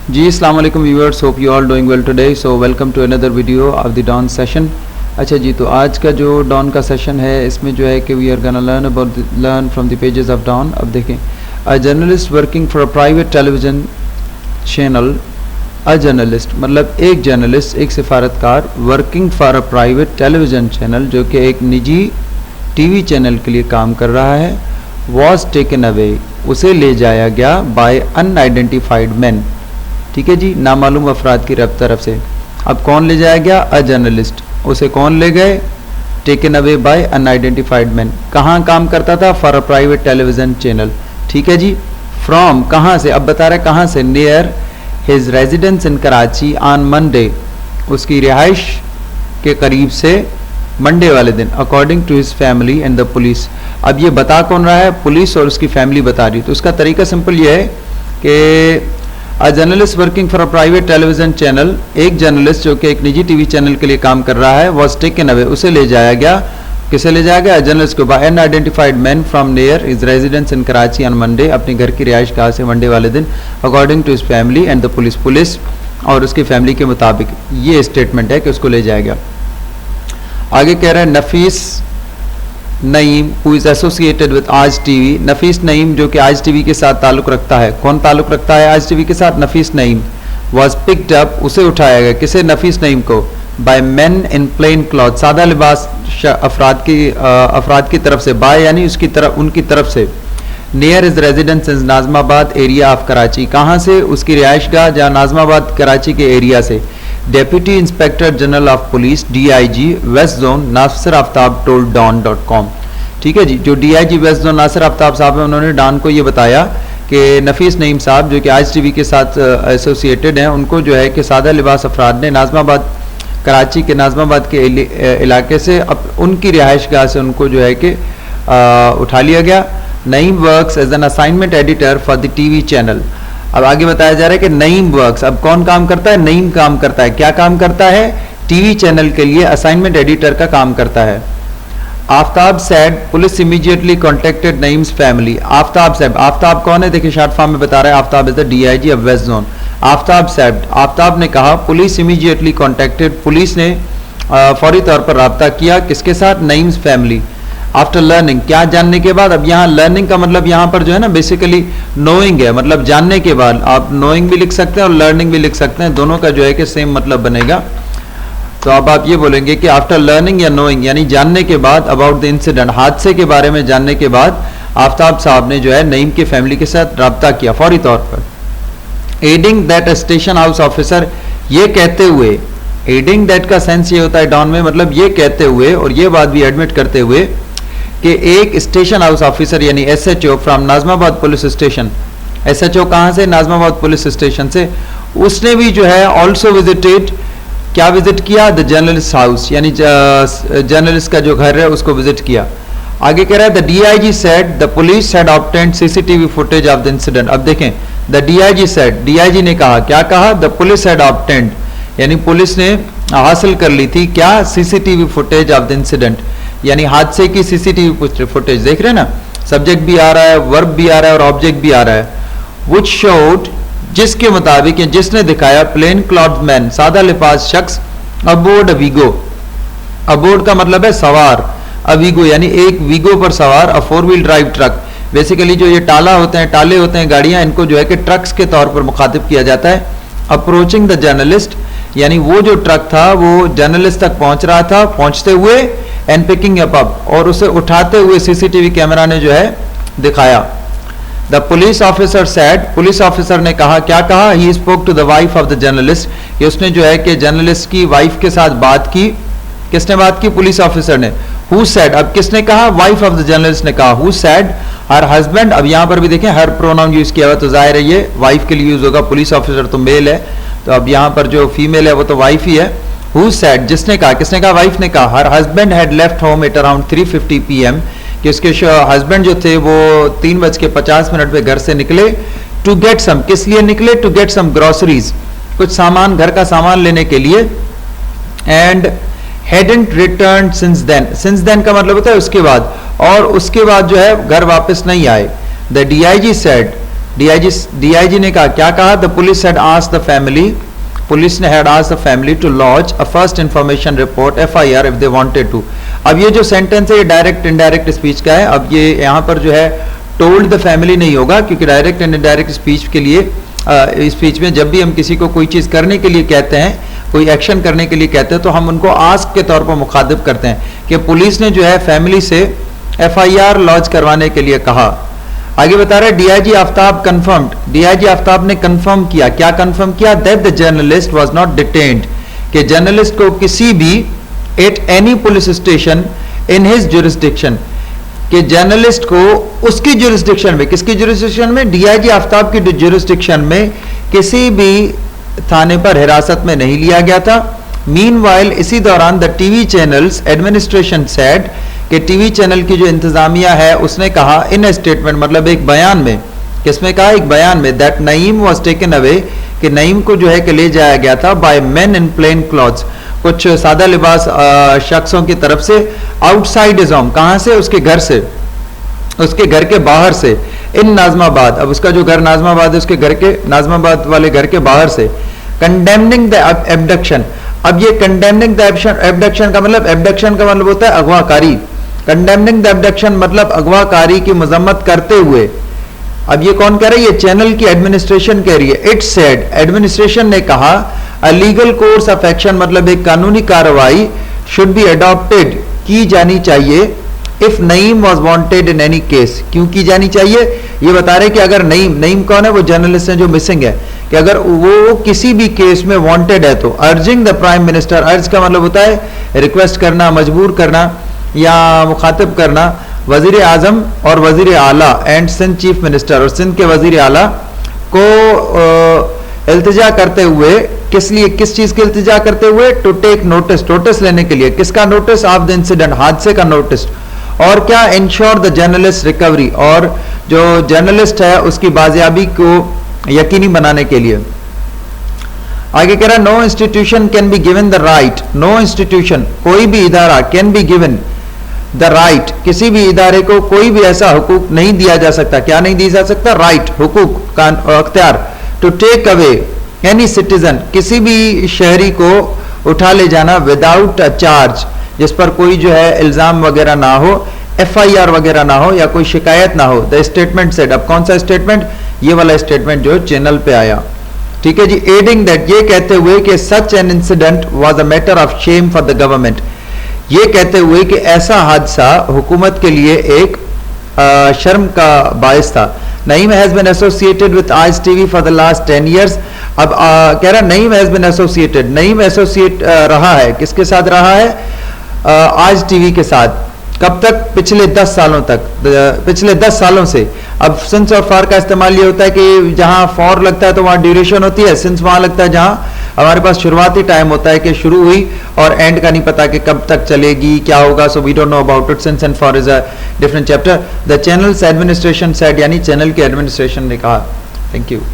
जी अस्सलाम वालेकुम viewers, hope you all doing well today. So welcome to another video of the Dawn session. अच्छा जी, तो आज का जो डॉन का सेशन है इसमें जो है कि we are gonna learn from the pages of Dawn. अब देखें, a journalist working for a private television channel. A journalist मतलब एक जर्नलिस्ट, एक सिफारतकार, working for a private television channel, जो कि एक निजी टीवी चैनल के लिए काम कर रहा है, वॉज टेकन अवे, उसे ले जाया गया बाय अनआइडेंटिफाइड मैन। ठीक है जी, नामालूम अफराद की तरफ से। अब कौन ले जाया गया? A journalist. उसे कौन ले गए? Taken away by unidentified man. कहाँ काम करता था? For a private television channel. ठीक है जी। फ्रॉम कहाँ से? अब बता रहा है कहाँ से। Near his residence in Karachi on Monday, उसकी रिहाइश के करीब से मंडे वाले दिन, according to his family and the police. अब ये बता कौन रहा है? पुलिस और उसकी फैमिली बता रही। तो उसका तरीका सिंपल ये है कि अ journalist working for a private television channel, एक जर्नलिस्ट जो कि एक निजी टीवी चैनल के लिए काम कर रहा है, वॉज टेकन अवे, उसे ले जाया गया। किसे ले जाया गया? जर्नलिस्ट को by unidentified man from near his residence in Karachi on Monday, अपने घर की रिहाइश गाह से मंडे वाले दिन, according to his family and the police, police और उसकी फैमिली के मुताबिक ये स्टेटमेंट है कि उसको ले जाया गया। आगे कह रहे हैं Nafees Naeem who is associated with Aaj TV. Nafees Naeem जो कि आज टीवी के साथ ताल्लुक रखता है। कौन ताल्लुक रखता है आज टीवी के साथ? नफीस नईम। वॉज पिक्ड अप, उसे उठाया गया। किसे? नफीस नईम को। बाय मेन इन प्लेन क्लॉथ, सादा लिबास अफराद की तरफ से। बाय यानी उसकी तरफ, उनकी तरफ से। Near is residence in Najmabad area of Karachi, कहाँ से? उसकी रिहाइश गाह जहाँ नाजमाबाद कराची के एरिया से। Deputy inspector general of police DIG west zone Nasir Aftab told डॉन.com। ठीक है जी, जो DIG west zone Nasir Aftab साहब हैं, उन्होंने डॉन को ये बताया कि नफीस नईम साहब जो कि आज टीवी के साथ एसोसिएटेड हैं, उनको जो है कि सादा लिबास अफराद ने नाजमाबाद, कराची के नाजमाबाद के इलाके से उनकी रिहाइश गाह से उनको जो है कि उठा लिया गया। Naeem works as an assignment editor for the TV channel. अब आगे बताया जा रहा है कि नईम वर्क्स, अब कौन काम करता है? नईम काम करता है। क्या काम करता है? टीवी चैनल के लिए असाइनमेंट एडिटर का काम करता है। Aftab sad police immediately contacted Naeem's family. Aftab sad, Aftab कौन है? देखिए शार्ट फॉर्म में बता रहा है, Aftab is the DIG of west zone. Aftab sad, Aftab ने कहा, पुलिस इमीडिएटली कॉन्टेक्टेड, पुलिस ने फौरी तौर पर रब्ता किया। किसके साथ? नईम्स फैमिली। आफ्टर लर्निंग, क्या जानने के बाद? अब यहाँ लर्निंग का मतलब यहाँ पर जो है ना बेसिकली नोइंग है, मतलब जानने के बाद। आप नोइंग भी लिख सकते हैं और लर्निंग भी लिख सकते हैं, दोनों का जो है कि सेम मतलब बनेगा। तो अब आप ये बोलेंगे कि आफ्टर लर्निंग या नोइंग, यानी जानने के बाद, अबाउट द इंसिडेंट, हादसे के बारे में जानने के बाद आफ्ताब साहब ने जो है नईम की फैमिली के साथ रब्ता किया फौरी तौर पर। Adding that station house officer, ये कहते हुए, एडिंग दैट का सेंस ये होता है डॉन में, मतलब ये कहते हुए और ये बात भी एडमिट करते हुए कि एक स्टेशन हाउस ऑफिसर यानी SHO from Najmabad police station, SHO कहाँ से? नाजमाबाद पुलिस स्टेशन से, उसने भी जो है ऑल्सो विजिटेड, क्या विजिट किया? द जर्नलिस्ट हाउस, यानी जर्नलिस्ट का जो घर है उसको विजिट किया। आगे कह रहा है the DIG said the police had obtained CCTV footage of the incident. अब देखें, द DIG सेड, DIG ने कहा, क्या कहा? द पुलिस हैड ऑब्टेन्ड, यानी पुलिस ने हासिल कर ली थी क्या? CCTV footage of the incident, यानी हादसे की CCTV फुटेज। देख रहे हैं ना, सब्जेक्ट भी आ रहा है, वर्ब भी आ रहा है और ऑब्जेक्ट भी आ रहा है। Which showed, जिसके मुताबिक, जिसने दिखाया, प्लेन क्लॉथ मैन, सादा लिबास शख्स, अबोर्ड वीगो, अबोर्ड का मतलब है सवार, अवीगो यानी एक वीगो पर सवार, अ 4 व्हील ड्राइव ट्रक। बेसिकली जो ये टाले होते हैं गाड़ियां, इनको जो है कि ट्रक्स के तौर पर मुखातिब किया जाता है। अप्रोचिंग द जर्नलिस्ट, यानी वो जो ट्रक था वो जर्नलिस्ट तक पहुंच रहा था, पहुंचते हुए, एंड पिकिंग अप, और उसे उठाते हुए CCTV कैमरा ने जो है दिखाया। The police officer said, police officer ने कहा, क्या कहा? He spoke to the wife of the journalist, ये उसने जो है कि जर्नलिस्ट की वाइफ के साथ बात की। किसने बात की? पुलिस ऑफिसर ने। हु सैड, अब किसने कहा? वाइफ ऑफ द जर्नलिस्ट ने कहा। Who said? Her husband. अब यहाँ पर भी देखें हर प्रोनाउन यूज किया हुआ, तो जाहिर है ये वाइफ के लिए यूज होगा, पुलिस ऑफिसर तो मेल है, तो अब यहाँ पर जो फीमेल है वो तो वाइफ ही है। हु सैड, जिसने कहा, किसने कहा? वाइफ ने कहा। Her husband had left home at around 3:50 PM, कि उसके हस्बैंड जो थे वो 3:50 पे घर से निकले। टू गेट सम, किस लिए निकले? टू गेट सम ग्रोसरीज, कुछ सामान, घर का सामान लेने के लिए। And hadn't returned since then, since then का मतलब होता है उसके बाद, और उसके बाद जो है घर वापस नहीं आए। The DIG said डीआईजी ने क्या कहा? The police had asked the family, police ने had asked the family to launch a first information report FIR if they wanted to. अब ये जो सेंटेंस है ये डायरेक्ट इनडायरेक्ट स्पीच का है। अब ये यहाँ पर जो है टोल्ड द फैमिली नहीं होगा, क्योंकि डायरेक्ट एंड इनडायरेक्ट स्पीच के लिए स्पीच में जब भी हम किसी को कोई चीज़ करने के लिए कहते हैं, कोई एक्शन करने के लिए कहते हैं, तो हम उनको आस्क के तौर पर मुखातिब करते हैं कि पुलिस ने जो है फैमिली से एफआईआर लॉन्च करवाने के लिए कहा। आगे बता रहा है DIG Aftab confirmed, DIG Aftab ने कंफर्म किया, क्या कंफर्म किया? That the journalist was not detained, कि जर्नलिस्ट को किसी भी at any police station in his jurisdiction, कि जर्नलिस्ट को उसकी जुरिस्डिक्शन में, किसकी जुरिस्डिक्शन में? डीआईजी आफ्ताब की जुरिस्डिक्शन में किसी भी थाने पर हिरासत में नहीं लिया गया था। मीनवाइल इसी दौरान the TV channels administration said, कि टीवी चैनल की जो इंतजामिया है उसने कहा इन ए स्टेटमेंट, मतलब एक बयान में, किसमें कहा? एक बयान में, that Naeem was taken away, कि नईम को जो है कि ले जाया गया था बाय मेन इन प्लेन क्लॉथ्स, कुछ सादा लिबास शख्सों की तरफ से, आउटसाइड हिज होम, कहां से? उसके घर से, उसके घर के बाहर से, इन नाजमाबाद, अब उसका जो घर नाजमाबाद है उसके घर के, नाजमाबाद वाले घर के बाहर से, कंडेमनिंग द एब्डक्शन। अब ये कंडेमनिंग द एब्डक्शन का मतलब, एब्डक्शन का मतलब होता है अगवाकारी, कंडेमनिंग द एब्डक्शन मतलब अगवाकारी की मजम्मत करते हुए। अब ये कौन कह रहा है? ये चैनल की एडमिनिस्ट्रेशन कह रही है। इट सेड, एडमिनिस्ट्रेशन ने कहा, a legal course of action मतलब एक कानूनी कार्रवाई शुड बी अडॉप्टेड, की जानी चाहिए, if Naeem was wanted in any case, क्यों की जानी चाहिए? ये बता रहे कि अगर नईम कौन है? वो जर्नलिस्ट है जो मिसिंग है, कि अगर वो किसी भी केस में वांटेड है तो अर्जिंग द प्राइम मिनिस्टर, अर्ज का मतलब होता है रिक्वेस्ट करना, मजबूर करना या मुखातिब करना, वजीर आजम और वजीर आला एंड सिंध चीफ मिनिस्टर, और सिंध के वजीर आला को इल्तिजा करते हुए, किस लिए, किस चीज की इल्तिजा करते हुए? टू टेक नोटिस, नोटिस लेने के लिए, किसका नोटिस? ऑफ द इंसिडेंट, हादसे का नोटिस, और क्या? इंश्योर द जर्नलिस्ट रिकवरी, और जो जर्नलिस्ट है उसकी बाजियाबी को यकीनी बनाने के लिए। आगे कह रहा है no institution can be given the right, no institution कोई भी इदारा, can be given the right, किसी भी इदारे को कोई भी ऐसा हुकूक नहीं दिया जा सकता, क्या नहीं दिया जा सकता? राइट, हुकूक का अख्तियार, to take away any citizen, किसी भी शहरी को उठा ले जाना, विदाउट अ चार्ज, जिस पर कोई जो है इल्जाम वगैरह ना हो, एफआईआर वगैरह ना हो या कोई शिकायत ना हो। द स्टेटमेंट सेड, अब कौन सा स्टेटमेंट? ये वाला स्टेटमेंट जो चैनल पे आया, ठीक है जी। एडिंग दैट, ये कहते हुए कि such an incident was a matter of shame for the government, ये कहते हुए कि ऐसा हादसा हुकूमत के लिए एक शर्म का बायस था। Naeem has been associated with Aaj TV for the last 10 years। अब कह रहा Naeem has been associated, Naeem associate रहा है, किसके साथ रहा है? आज टीवी के साथ। कब तक? पिछले 10 सालों तक, पिछले 10 सालों से। अब सिंस और फार का इस्तेमाल ये होता है कि जहां फॉर लगता है तो वहां ड्यूरेशन होती है, सिंस वहां लगता है जहां हमारे पास शुरुआती टाइम होता है कि शुरू हुई और एंड का नहीं पता कि कब तक चलेगी, क्या होगा। So we don't know about it, since and for is a different chapter. The channels administration said, यानी चैनल के एडमिनिस्ट्रेशन ने कहा। Thank you.